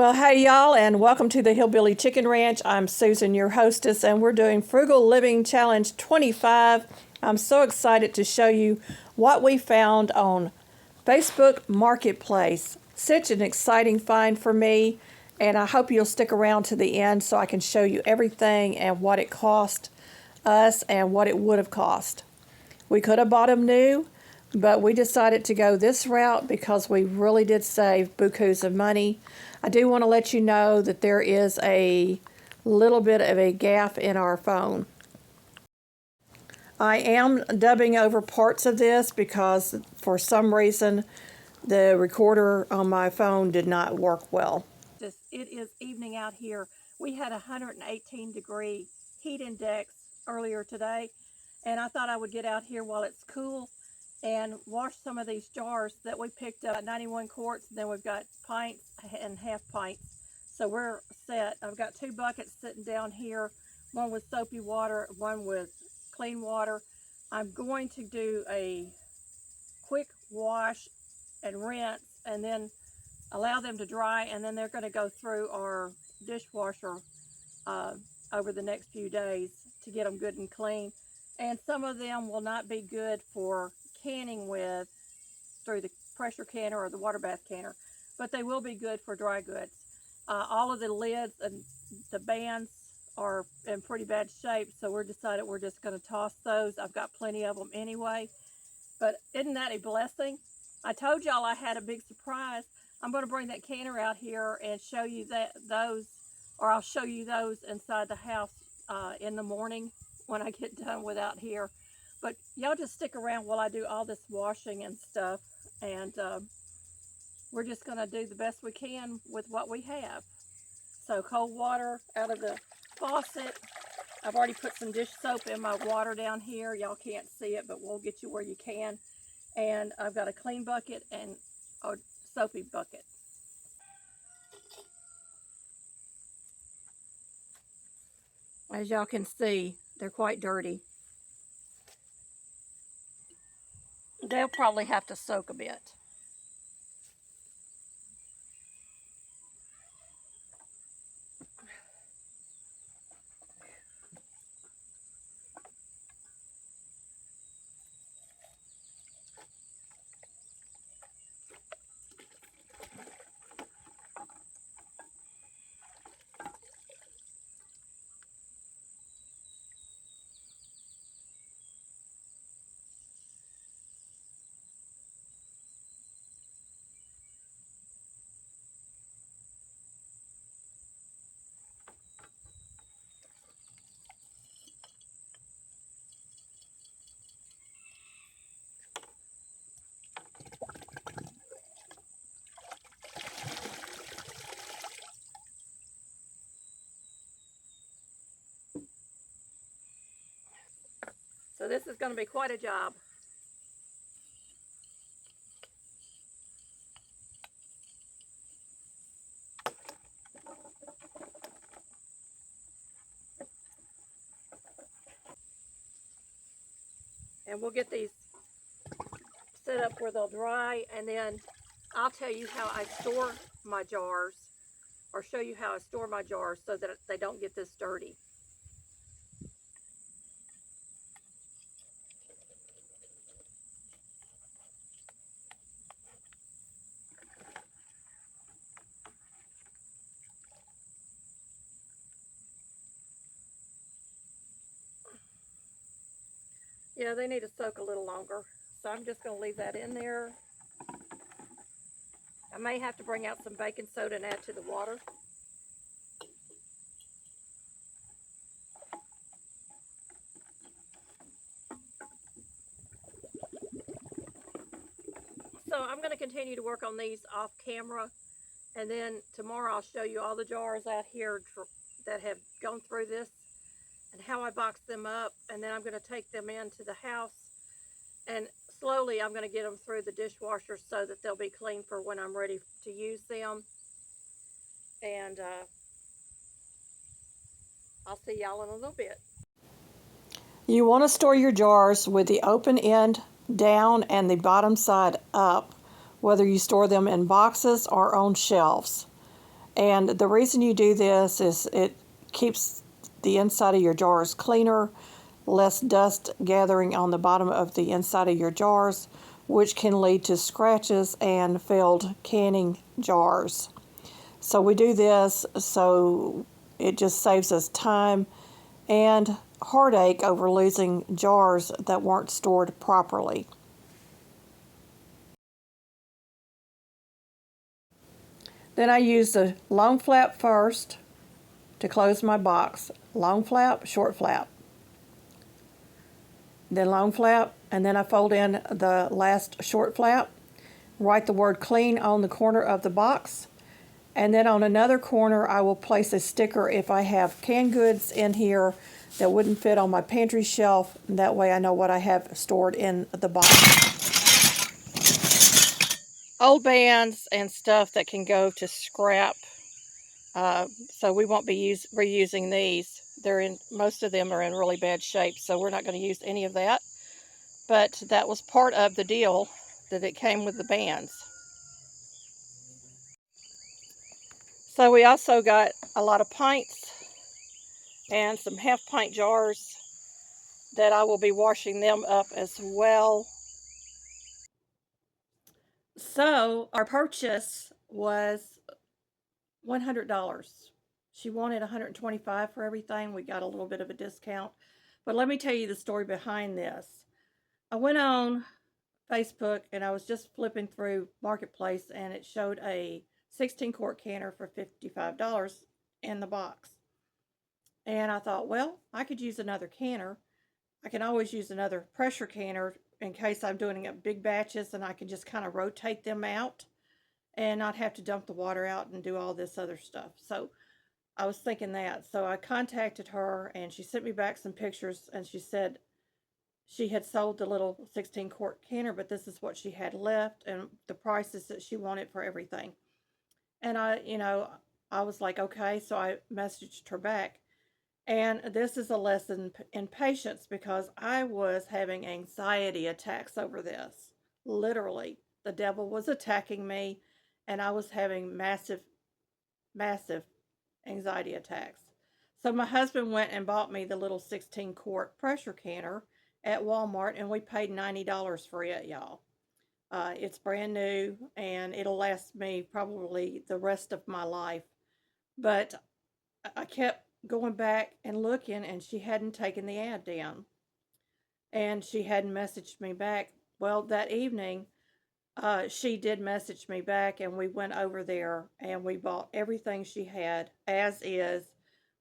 Well, hey y'all, and welcome to the Hillbilly Chicken Ranch. I'm Susan, your hostess, and we're doing Frugal Living Challenge 25. I'm so excited to show you what we found on Facebook Marketplace. Such an exciting find for me, and I hope you'll stick around to the end so I can show you everything and what it cost us and what it would have cost. We could have bought them new, but we decided to go this route because we really did save bukus of money. I do want to let you know that there is a little bit of a gap in our phone. I am dubbing over parts of this because for some reason the recorder on my phone did not work well. It is evening out here. We had a 118-degree heat index earlier today, and I thought I would get out here while it's cool and wash some of these jars that we picked up. 91 quarts, and then we've got pints and half pints. So we're set. I've got two buckets sitting down here, one with soapy water, one with clean water. I'm going to do a quick wash and rinse and then allow them to dry, and then they're going to go through our dishwasher over the next few days to get them good and clean. And some of them will not be good for canning with through the pressure canner or the water bath canner, but they will be good for dry goods. All of the lids and the bands are in pretty bad shape, so we're decided we're just going to toss those. I've got plenty of them anyway, but isn't that a blessing? I told y'all I had a big surprise. I'm going to bring that canner out here and show you I'll show you those inside the house in the morning when I get done with out here. But y'all just stick around while I do all this washing and stuff, and we're just going to do the best we can with what we have. So cold water out of the faucet. I've already put some dish soap in my water down here. Y'all can't see it, but we'll get you where you can. And I've got a clean bucket and a soapy bucket. As y'all can see, they're quite dirty. They'll probably have to soak a bit. So this is going to be quite a job. And we'll get these set up where they'll dry, and then I'll tell you how I store my jars, or show you how I store my jars so that they don't get this dirty. Yeah, they need to soak a little longer, so I'm just going to leave that in there. I may have to bring out some baking soda and add to the water. So I'm going to continue to work on these off camera, and then tomorrow I'll show you all the jars out here that have gone through this and how I box them up, and then I'm going to take them into the house, and slowly I'm going to get them through the dishwasher so that they'll be clean for when I'm ready to use them. And I'll see y'all in a little bit. You want to store your jars with the open end down and the bottom side up, whether you store them in boxes or on shelves. And the reason you do this is it keeps the inside of your jars cleaner, less dust gathering on the bottom of the inside of your jars, which can lead to scratches and failed canning jars. So we do this so it just saves us time and heartache over losing jars that weren't stored properly. Then I use the long flap first to close my box. Long flap, short flap. Then long flap, and then I fold in the last short flap. Write the word clean on the corner of the box. And then on another corner, I will place a sticker if I have canned goods in here that wouldn't fit on my pantry shelf. That way I know what I have stored in the box. Old bands and stuff that can go to scrap. So we won't be reusing these. Most of them are in really bad shape, so we're not going to use any of that. But that was part of the deal, that it came with the bands. So we also got a lot of pints and some half-pint jars that I will be washing them up as well. So our purchase was $100. She wanted $125 for everything. We got a little bit of a discount. But let me tell you the story behind this. I went on Facebook and I was just flipping through Marketplace and it showed a 16-quart canner for $55 in the box. And I thought, well, I could use another canner. I can always use another pressure canner in case I'm doing it big batches, and I can just kind of rotate them out and not have to dump the water out and do all this other stuff. So I was thinking that. So I contacted her and she sent me back some pictures and she said she had sold the little 16-quart canner, but this is what she had left and the prices that she wanted for everything. And I was like, okay, so I messaged her back. And this is a lesson in patience because I was having anxiety attacks over this. Literally, the devil was attacking me and I was having massive, massive anxiety attacks. So my husband went and bought me the little 16-quart pressure canner at Walmart and we paid $90 for it, y'all. It's brand new and it'll last me probably the rest of my life. But I kept going back and looking and she hadn't taken the ad down. And she hadn't messaged me back. Well, that evening, she did message me back and we went over there and we bought everything she had as is.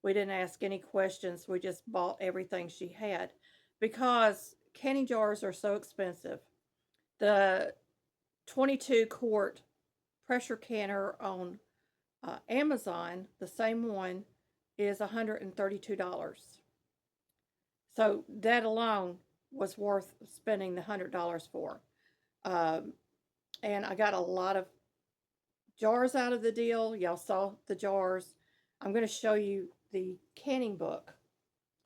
We didn't ask any questions. We just bought everything she had because canning jars are so expensive. The 22-quart pressure canner on Amazon, the same one, is $132. So that alone was worth spending the $100 for. Um, and I got a lot of jars out of the deal. Y'all saw the jars. I'm going to show you the canning book.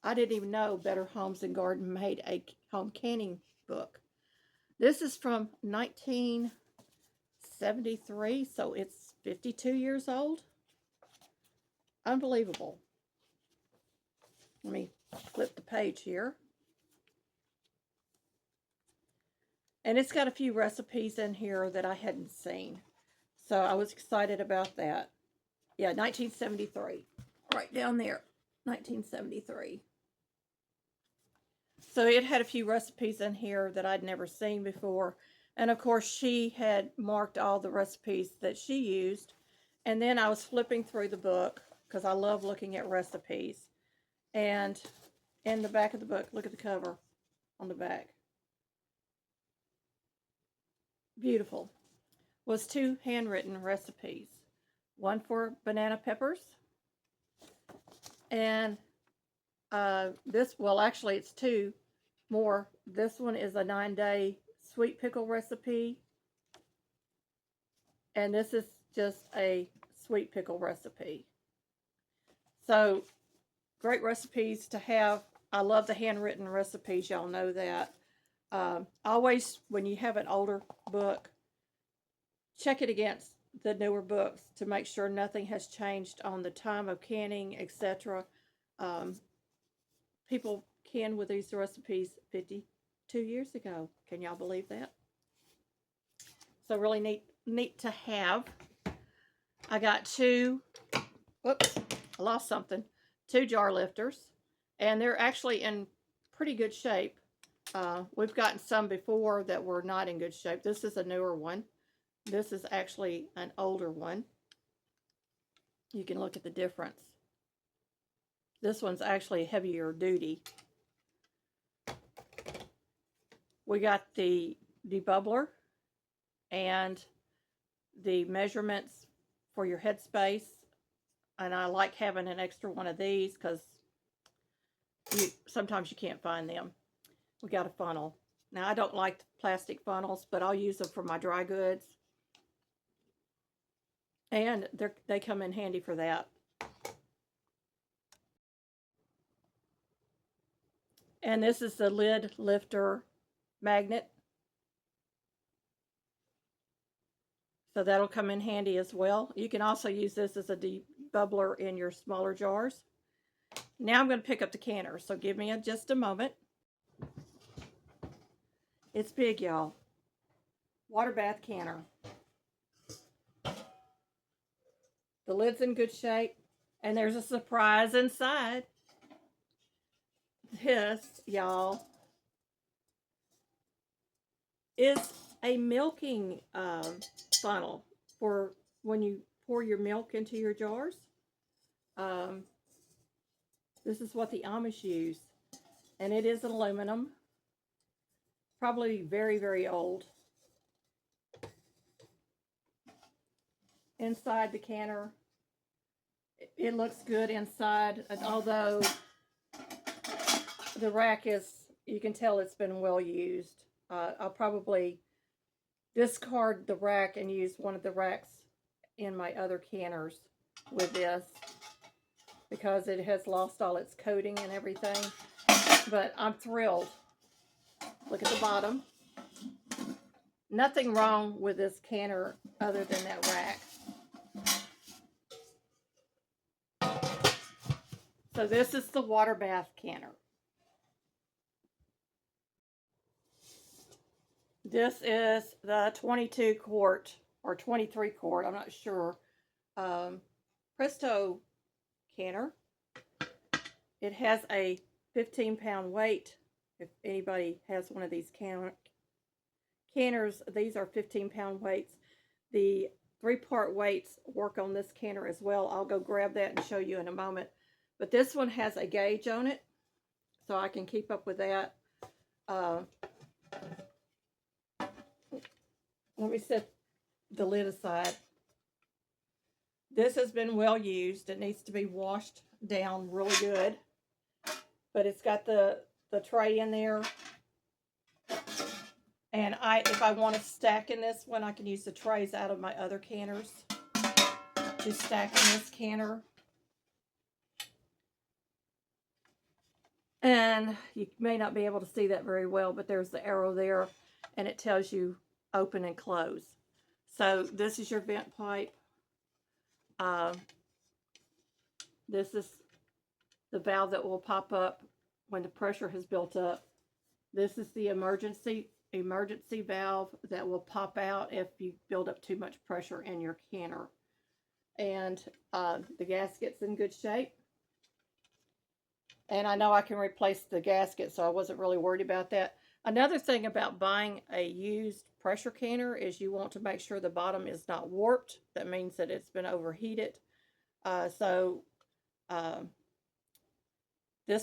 I didn't even know Better Homes and Garden made a home canning book. This is from 1973, so it's 52 years old. Unbelievable. Let me flip the page here. And it's got a few recipes in here that I hadn't seen. So I was excited about that. Yeah, 1973. Right down there. 1973. So it had a few recipes in here that I'd never seen before. And of course, she had marked all the recipes that she used. And then I was flipping through the book because I love looking at recipes. And in the back of the book, look at the cover on the back. Beautiful. Was two handwritten recipes. One for banana peppers. And actually it's two more. This one is a 9-day sweet pickle recipe. And this is just a sweet pickle recipe. So, great recipes to have. I love the handwritten recipes. Y'all know that. Always, when you have an older book, check it against the newer books to make sure nothing has changed on the time of canning, etc. Um, People canned with these recipes 52 years ago. Can y'all believe that? So really neat to have. I got two, whoops, I lost something. Two jar lifters, and they're actually in pretty good shape. We've gotten some before that were not in good shape. This is a newer one. This is actually an older one. You can look at the difference. This one's actually heavier duty. We got the debubbler and the measurements for your headspace. And I like having an extra one of these because sometimes you can't find them. We got a funnel. Now, I don't like plastic funnels, but I'll use them for my dry goods. And they come in handy for that. And this is the lid lifter magnet. So that'll come in handy as well. You can also use this as a debubbler in your smaller jars. Now I'm going to pick up the canner, so give me just a moment. It's big, y'all. Water bath canner. The lid's in good shape, and there's a surprise inside. This, y'all, is a milking funnel for when you pour your milk into your jars. This is what the Amish use, and it is aluminum, probably very, very old. Inside the canner, it looks good inside, although the rack is, you can tell it's been well used. I'll probably discard the rack and use one of the racks in my other canners with this because it has lost all its coating and everything. But I'm thrilled. Look at the bottom. Nothing wrong with this canner other than that rack. So this is the water bath canner. This is the 22 quart or 23 quart, I'm not sure, Presto canner. It has a 15-pound weight. If anybody has one of these canners, these are 15-pound weights. The 3-part weights work on this canner as well. I'll go grab that and show you in a moment. But this one has a gauge on it, so I can keep up with that. Let me set the lid aside. This has been well used. It needs to be washed down really good. But it's got the tray in there. And if I want to stack in this one, I can use the trays out of my other canners to stack in this canner. And you may not be able to see that very well, but there's the arrow there, and it tells you open and close. So this is your vent pipe. This is the valve that will pop up when the pressure has built up. This is the emergency valve that will pop out if you build up too much pressure in your canner. And the gasket's in good shape. And I know I can replace the gasket, so I wasn't really worried about that. Another thing about buying a used pressure canner is you want to make sure the bottom is not warped. That means that it's been overheated. This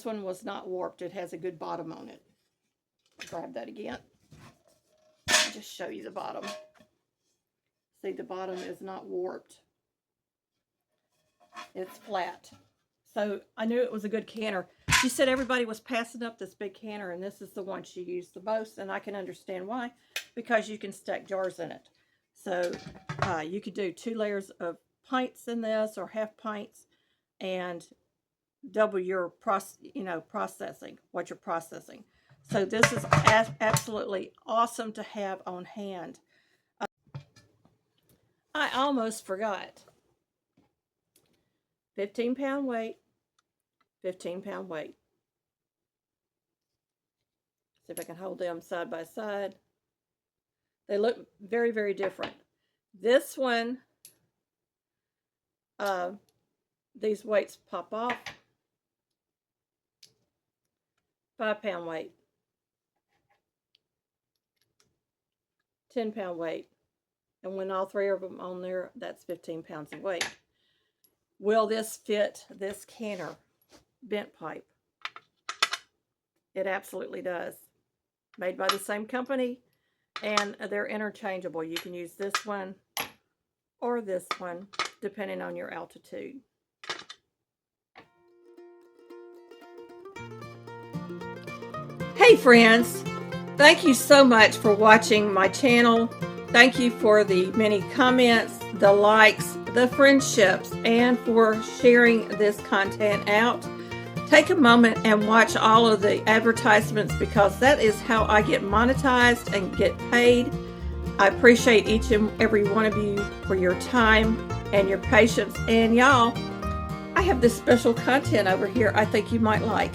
one was not warped. It has a good bottom on it. I'll grab that again. I'll just show you the bottom. See, the bottom is not warped. It's flat. So I knew it was a good canner. She said everybody was passing up this big canner, and this is the one she used the most, and I can understand why, because you can stack jars in it. So you could do 2 layers of pints in this, or half pints, and double your processing, what you're processing. So this is absolutely awesome to have on hand. I almost forgot. 15-pound weight, 15-pound weight. See if I can hold them side by side. They look very, very different. This one, these weights pop off. 5-pound weight. 10-pound weight. And when all three of them on there, that's 15 pounds of weight. Will this fit this canner bent pipe? It absolutely does. Made by the same company, and they're interchangeable. You can use this one or this one, depending on your altitude. Hey friends, thank you so much for watching my channel. Thank you for the many comments, the likes, the friendships, and for sharing this content out. Take a moment and watch all of the advertisements, because that is how I get monetized and get paid. I appreciate each and every one of you for your time and your patience. And y'all, I have this special content over here I think you might like.